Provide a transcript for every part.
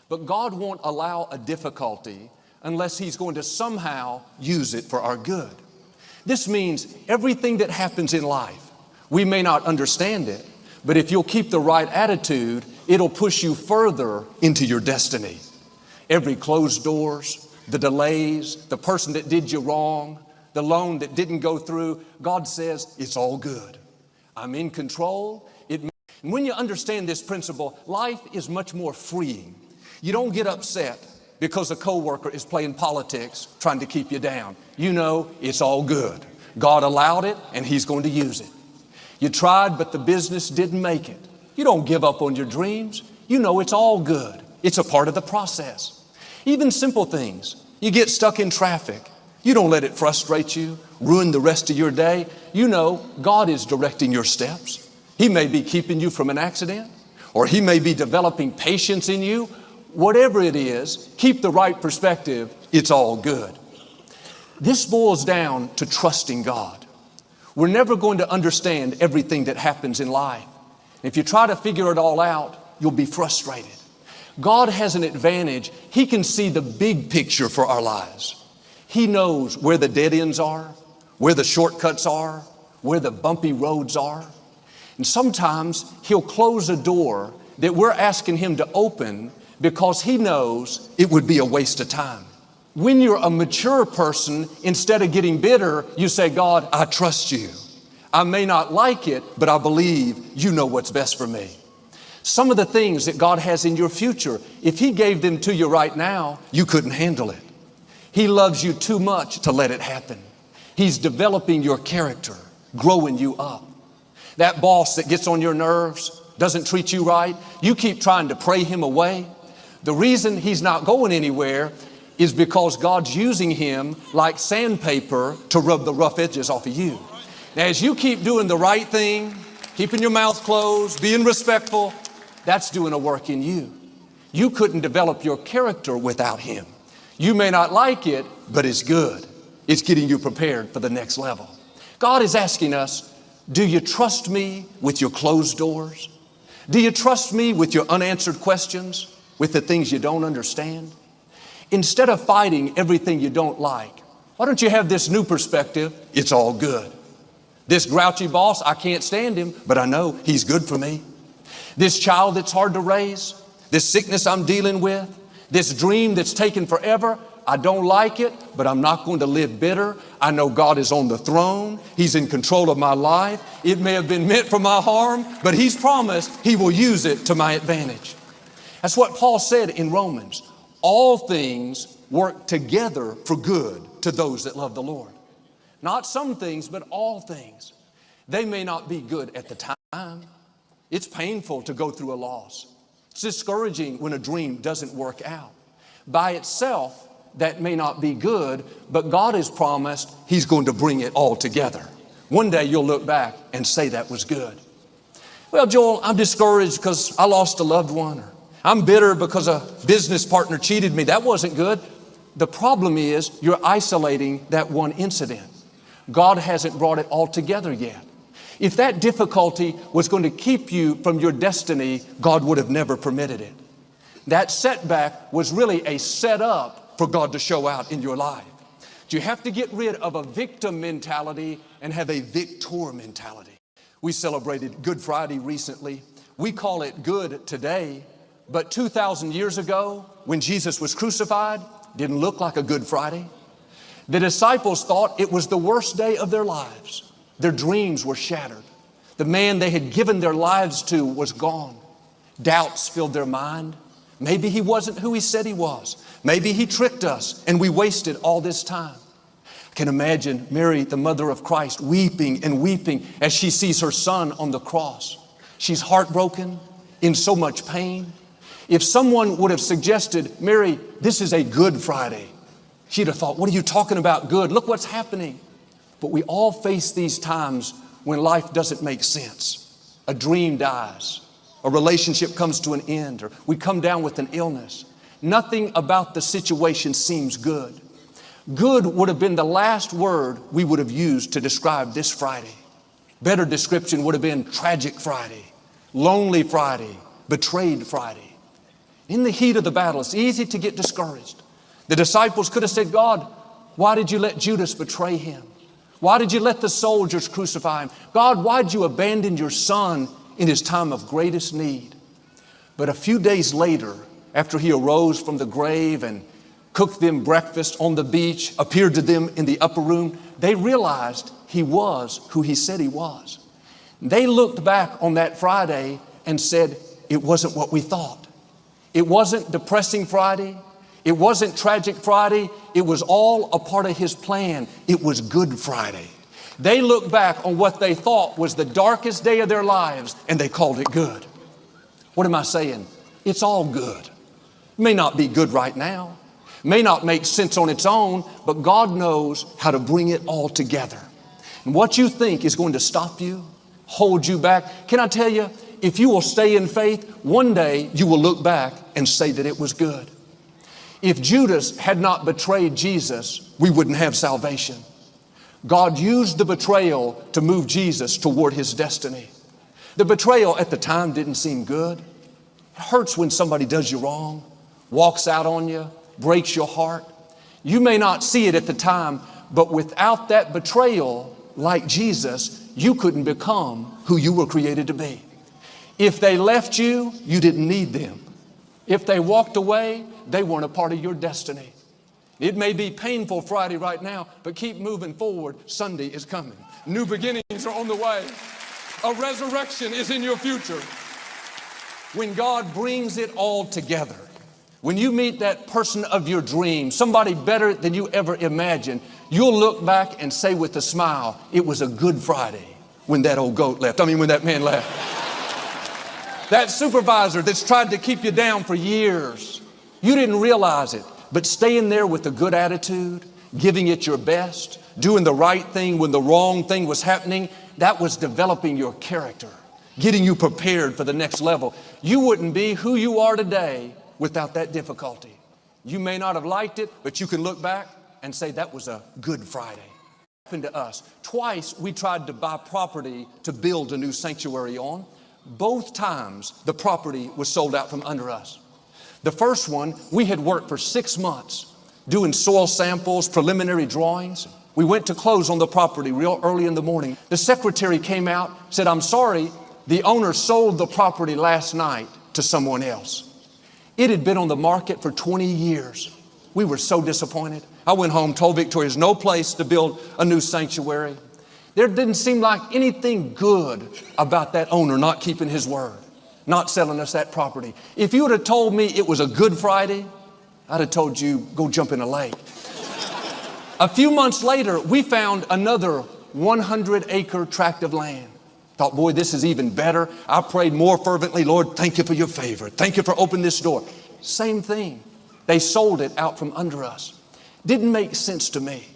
But God won't allow a difficulty unless He's going to somehow use it for our good. This means everything that happens in life, we may not understand it, but if you'll keep the right attitude, it'll push you further into your destiny. Every closed doors, the delays, the person that did you wrong, the loan that didn't go through, God says, it's all good. I'm in control. And when you understand this principle, life is much more freeing. You don't get upset because a coworker is playing politics, trying to keep you down. You know it's all good. God allowed it, and He's going to use it. You tried, but the business didn't make it. You don't give up on your dreams. You know it's all good. It's a part of the process. Even simple things. You get stuck in traffic. You don't let it frustrate you, ruin the rest of your day. You know God is directing your steps. He may be keeping you from an accident, or He may be developing patience in you. Whatever it is, keep the right perspective. It's all good. This boils down to trusting God. We're never going to understand everything that happens in life. If you try to figure it all out, you'll be frustrated. God has an advantage. He can see the big picture for our lives. He knows where the dead ends are, where the shortcuts are, where the bumpy roads are. And sometimes He'll close a door that we're asking Him to open because He knows it would be a waste of time. When you're a mature person, instead of getting bitter, you say, God, I trust You. I may not like it, but I believe You know what's best for me. Some of the things that God has in your future, if He gave them to you right now, you couldn't handle it. He loves you too much to let it happen. He's developing your character, growing you up. That boss that gets on your nerves, doesn't treat you right, you keep trying to pray him away. The reason he's not going anywhere is because God's using him like sandpaper to rub the rough edges off of you. Now, as you keep doing the right thing, keeping your mouth closed, being respectful, that's doing a work in you. You couldn't develop your character without him. You may not like it, but it's good. It's getting you prepared for the next level. God is asking us, do you trust me with your closed doors? Do you trust me with your unanswered questions, with the things you don't understand? Instead of fighting everything you don't like, why don't you have this new perspective? It's all good. This grouchy boss, I can't stand him, but I know he's good for me. This child that's hard to raise, this sickness I'm dealing with, this dream that's taken forever, I don't like it, but I'm not going to live bitter. I know God is on the throne. He's in control of my life. It may have been meant for my harm, but He's promised He will use it to my advantage. That's what Paul said in Romans. All things work together for good to those that love the Lord. Not some things, but all things. They may not be good at the time. It's painful to go through a loss. It's discouraging when a dream doesn't work out. By itself, that may not be good, but God has promised He's going to bring it all together. One day you'll look back and say that was good. Well, Joel, I'm discouraged because I lost a loved one. Or I'm bitter because a business partner cheated me. That wasn't good. The problem is you're isolating that one incident. God hasn't brought it all together yet. If that difficulty was going to keep you from your destiny, God would have never permitted it. That setback was really a setup for God to show out in your life. You have to get rid of a victim mentality and have a victor mentality. We celebrated Good Friday recently. We call it good today, but 2,000 years ago, when Jesus was crucified, didn't look like a Good Friday. The disciples thought it was the worst day of their lives. Their dreams were shattered. The man they had given their lives to was gone. Doubts filled their mind. Maybe he wasn't who he said he was. Maybe he tricked us and we wasted all this time. I can imagine Mary, the mother of Christ, weeping and weeping as she sees her son on the cross. She's heartbroken, in so much pain. If someone would have suggested, Mary, this is a Good Friday, she'd have thought, what are you talking about good? Look what's happening. But we all face these times when life doesn't make sense. A dream dies. A relationship comes to an end, or we come down with an illness. Nothing about the situation seems good. Good would have been the last word we would have used to describe this Friday. Better description would have been tragic Friday, lonely Friday, betrayed Friday. In the heat of the battle, it's easy to get discouraged. The disciples could have said, God, why did you let Judas betray him? Why did you let the soldiers crucify him? God, why did you abandon your son in his time of greatest need? But a few days later, after he arose from the grave and cooked them breakfast on the beach, appeared to them in the upper room, they realized he was who he said he was. They looked back on that Friday and said, it wasn't what we thought. It wasn't depressing Friday. It wasn't tragic Friday. It was all a part of his plan. It was Good Friday. They looked back on what they thought was the darkest day of their lives and they called it good. What am I saying? It's all good. It may not be good right now. May not make sense on its own, but God knows how to bring it all together. And what you think is going to stop you, hold you back, can I tell you, if you will stay in faith, one day you will look back and say that it was good. If Judas had not betrayed Jesus, we wouldn't have salvation. God used the betrayal to move Jesus toward his destiny. The betrayal at the time didn't seem good. It hurts when somebody does you wrong, walks out on you, breaks your heart. You may not see it at the time, but without that betrayal, like Jesus, you couldn't become who you were created to be. If they left you, you didn't need them. If they walked away, they weren't a part of your destiny. It may be painful Friday right now, but keep moving forward. Sunday is coming. New beginnings are on the way. A resurrection is in your future. When God brings it all together, when you meet that person of your dreams, somebody better than you ever imagined, you'll look back and say with a smile, it was a Good Friday when that old goat left. When that man left. That supervisor that's tried to keep you down for years, you didn't realize it, but staying there with a good attitude, giving it your best, doing the right thing when the wrong thing was happening, that was developing your character, getting you prepared for the next level. You wouldn't be who you are today without that difficulty. You may not have liked it, but you can look back and say that was a Good Friday. It happened to us. Twice we tried to buy property to build a new sanctuary on. Both times the property was sold out from under us. The first one, we had worked for 6 months doing soil samples, preliminary drawings. We went to close on the property real early in the morning. The secretary came out, said, I'm sorry, the owner sold the property last night to someone else. It had been on the market for 20 years. We were so disappointed. I went home, told Victoria, there's no place to build a new sanctuary. There didn't seem like anything good about that owner not keeping his word, not selling us that property. If you would have told me it was a Good Friday, I'd have told you, go jump in a lake. A few months later, we found another 100-acre tract of land. Thought, boy, this is even better. I prayed more fervently, Lord, thank you for your favor. Thank you for opening this door. Same thing. They sold it out from under us. Didn't make sense to me.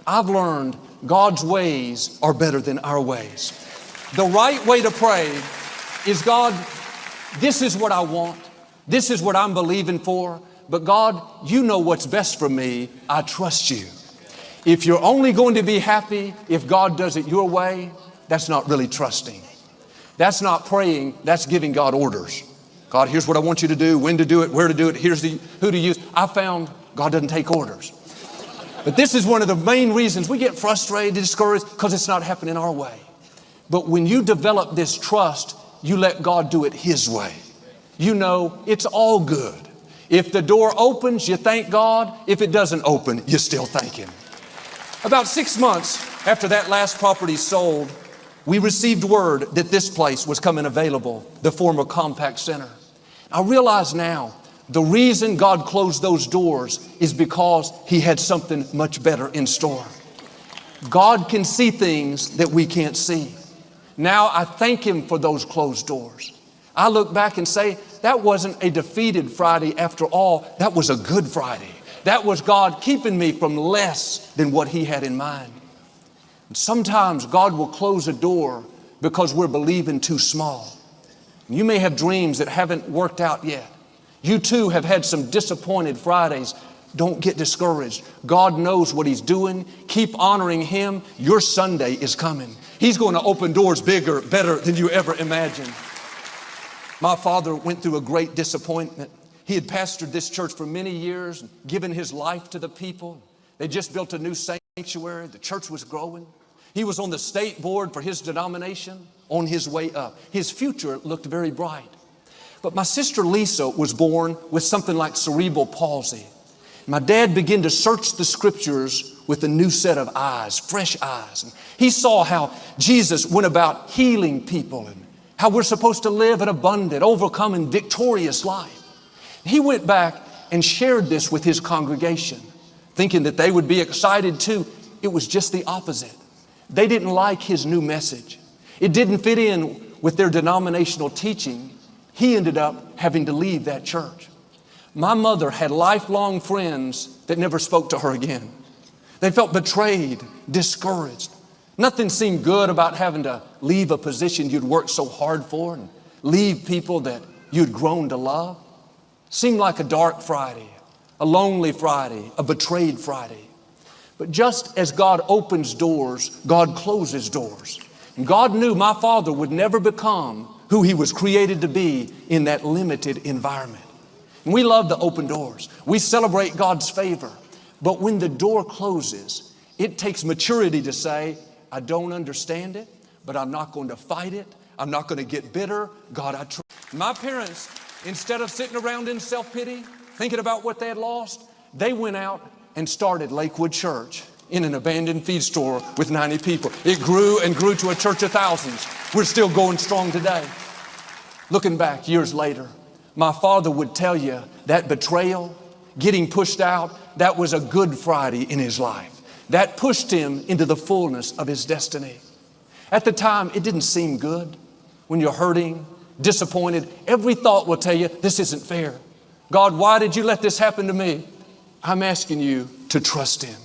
I've learned God's ways are better than our ways. The right way to pray is, God, this is what I want. This is what I'm believing for. But God, you know what's best for me. I trust you. If you're only going to be happy if God does it your way, that's not really trusting. That's not praying. That's giving God orders. God, here's what I want you to do, when to do it, where to do it, here's who to use. I found God doesn't take orders. But this is one of the main reasons we get frustrated, discouraged, because it's not happening our way. But when you develop this trust, you let God do it His way. You know it's all good. If the door opens, you thank God. If it doesn't open, you still thank Him. About 6 months after that last property sold, we received word that this place was coming available, the former Compact Center. I realize now the reason God closed those doors is because He had something much better in store. God can see things that we can't see. Now I thank Him for those closed doors. I look back and say, that wasn't a defeated Friday after all. That was a Good Friday. That was God keeping me from less than what He had in mind. And sometimes God will close a door because we're believing too small. You may have dreams that haven't worked out yet. You too have had some disappointed Fridays. Don't get discouraged. God knows what He's doing. Keep honoring Him. Your Sunday is coming. He's going to open doors bigger, better than you ever imagined. My father went through a great disappointment. He had pastored this church for many years, given his life to the people. They just built a new sanctuary. The church was growing. He was on the state board for his denomination on his way up. His future looked very bright. But my sister Lisa was born with something like cerebral palsy. My dad began to search the scriptures with a new set of eyes, fresh eyes. And he saw how Jesus went about healing people and how we're supposed to live an abundant, overcoming, victorious life. He went back and shared this with his congregation, thinking that they would be excited too. It was just the opposite. They didn't like his new message. It didn't fit in with their denominational teaching. He ended up having to leave that church. My mother had lifelong friends that never spoke to her again. They felt betrayed, discouraged. Nothing seemed good about having to leave a position you'd worked so hard for and leave people that you'd grown to love. Seemed like a dark Friday, a lonely Friday, a betrayed Friday. But just as God opens doors, God closes doors. And God knew my father would never become who he was created to be in that limited environment. And we love the open doors. We celebrate God's favor. But when the door closes, it takes maturity to say, I don't understand it, but I'm not going to fight it. I'm not going to get bitter. God, I trust. My parents, instead of sitting around in self-pity, thinking about what they had lost, they went out and started Lakewood Church in an abandoned feed store with 90 people. It grew and grew to a church of thousands. We're still going strong today. Looking back years later, my father would tell you that betrayal, getting pushed out, that was a good Friday in his life. That pushed him into the fullness of his destiny. At the time, it didn't seem good. When you're hurting, disappointed, every thought will tell you, this isn't fair. God, why did you let this happen to me? I'm asking you to trust him.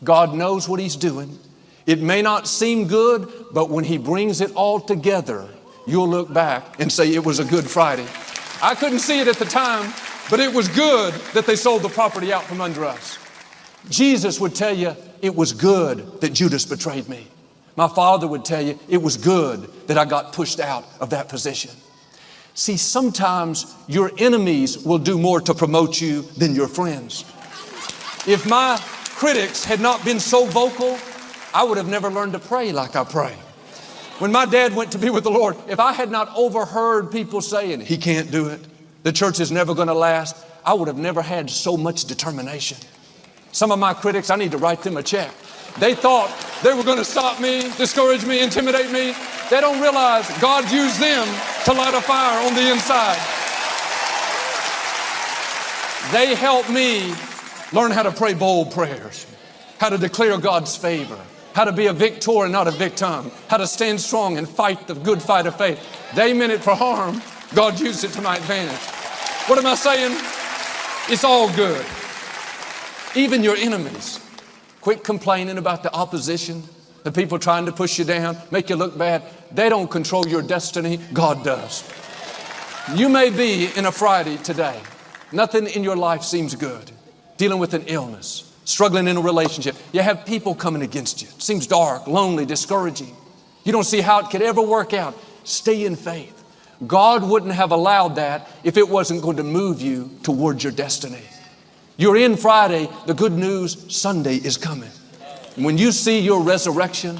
God knows what he's doing. It may not seem good, but when he brings it all together, you'll look back and say it was a good Friday. I couldn't see it at the time, but it was good that they sold the property out from under us. Jesus would tell you it was good that Judas betrayed me. My father would tell you it was good that I got pushed out of that position. See, sometimes your enemies will do more to promote you than your friends. If my critics had not been so vocal, I would have never learned to pray like I pray. When my dad went to be with the Lord, if I had not overheard people saying, he can't do it, the church is never going to last, I would have never had so much determination. Some of my critics, I need to write them a check. They thought they were going to stop me, discourage me, intimidate me. They don't realize God used them to light a fire on the inside. They helped me learn how to pray bold prayers, how to declare God's favor, how to be a victor and not a victim, how to stand strong and fight the good fight of faith. They meant it for harm. God used it to my advantage. What am I saying? It's all good. Even your enemies. Quit complaining about the opposition, the people trying to push you down, make you look bad. They don't control your destiny. God does. You may be in a Friday today. Nothing in your life seems good. Dealing with an illness, struggling in a relationship. You have people coming against you. It seems dark, lonely, discouraging. You don't see how it could ever work out. Stay in faith. God wouldn't have allowed that if it wasn't going to move you towards your destiny. You're in Friday. The good news, Sunday is coming. When you see your resurrection,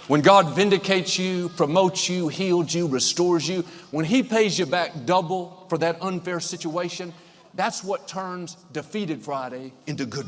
when God vindicates you, promotes you, heals you, restores you, when he pays you back double for that unfair situation, that's what turns defeated Friday into good Friday.